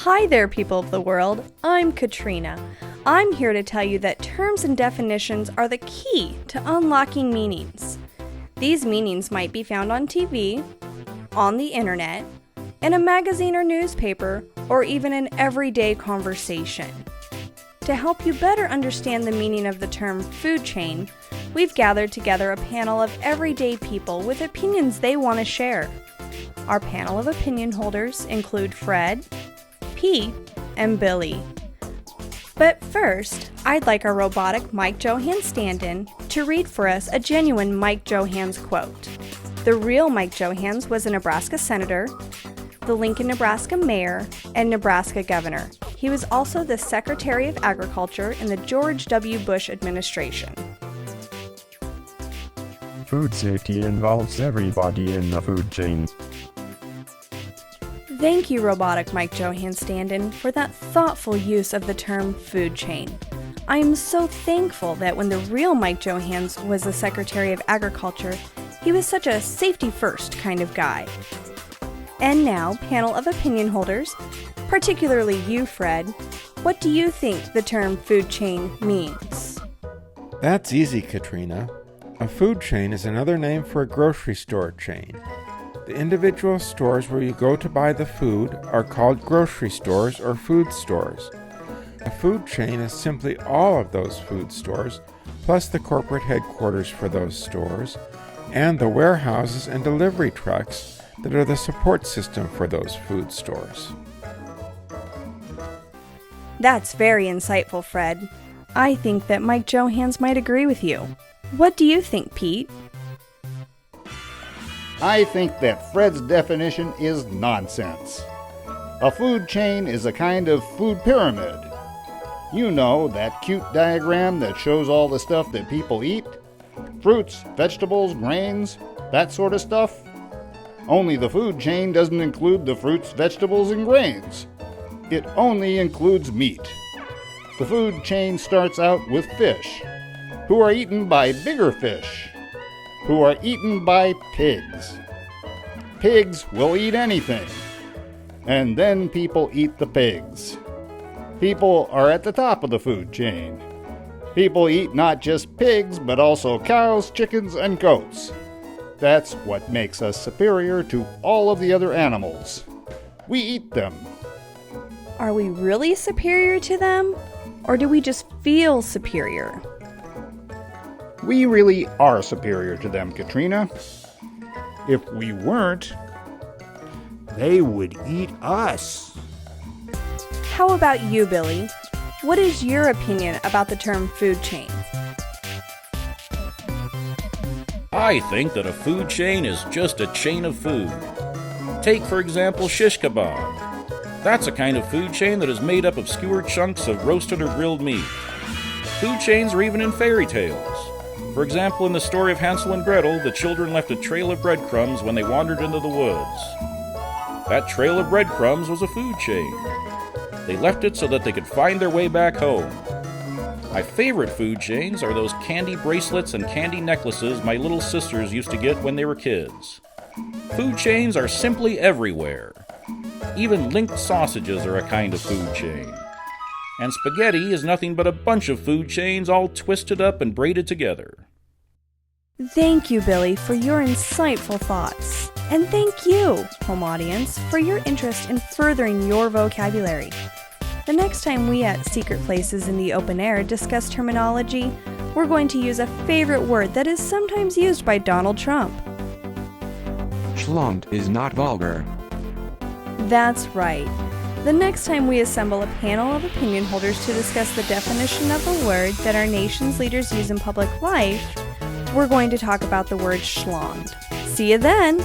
Hi there, people of the world. I'm Katrina. I'm here to tell you that terms and definitions are the key to unlocking meanings. These meanings might be found on TV, on the internet, in a magazine or newspaper, or even in everyday conversation. To help you better understand the meaning of the term food chain, we've gathered together a panel of everyday people with opinions they want to share. Our panel of opinion holders include Fred, Pete, and Billy. But first, I'd like our robotic Mike Johann stand-in to read for us a genuine Mike Johanns quote. The real Mike Johanns was a Nebraska senator, the Lincoln, Nebraska mayor, and Nebraska governor. He was also the Secretary of Agriculture in the George W. Bush administration. Food safety involves everybody in the food chain. Thank you, robotic Mike Johann stand-in, for that thoughtful use of the term food chain. I am so thankful that when the real Mike Johanns was the Secretary of Agriculture, he was such a safety-first kind of guy. And now, panel of opinion holders, particularly you, Fred, what do you think the term food chain means? That's easy, Katrina. A food chain is another name for a grocery store chain. The individual stores where you go to buy the food are called grocery stores or food stores. A food chain is simply all of those food stores, plus the corporate headquarters for those stores, and the warehouses and delivery trucks that are the support system for those food stores. That's very insightful, Fred. I think that Mike Johanns might agree with you. What do you think, Pete? I think that Fred's definition is nonsense. A food chain is a kind of food pyramid. You know, that cute diagram that shows all the stuff that people eat? Fruits, vegetables, grains, that sort of stuff? Only the food chain doesn't include the fruits, vegetables, and grains. It only includes meat. The food chain starts out with fish, who are eaten by bigger fish, who are eaten by pigs. Pigs will eat anything. And then people eat the pigs. People are at the top of the food chain. People eat not just pigs, but also cows, chickens, and goats. That's what makes us superior to all of the other animals. We eat them. Are we really superior to them? Or do we just feel superior? We really are superior to them, Katrina. If we weren't, they would eat us. How about you, Billy? What is your opinion about the term food chain? I think that a food chain is just a chain of food. Take, for example, shish kebab. That's a kind of food chain that is made up of skewered chunks of roasted or grilled meat. Food chains are even in fairy tales. For example, in the story of Hansel and Gretel, the children left a trail of breadcrumbs when they wandered into the woods. That trail of breadcrumbs was a food chain. They left it so that they could find their way back home. My favorite food chains are those candy bracelets and candy necklaces my little sisters used to get when they were kids. Food chains are simply everywhere. Even linked sausages are a kind of food chain. And spaghetti is nothing but a bunch of food chains all twisted up and braided together. Thank you, Billy, for your insightful thoughts. And thank you, home audience, for your interest in furthering your vocabulary. The next time we at Secret Places in the Open Air discuss terminology, we're going to use a favorite word that is sometimes used by Donald Trump. Schlonged is not vulgar. That's right. The next time we assemble a panel of opinion holders to discuss the definition of a word that our nation's leaders use in public life, we're going to talk about the word schlonged. See you then!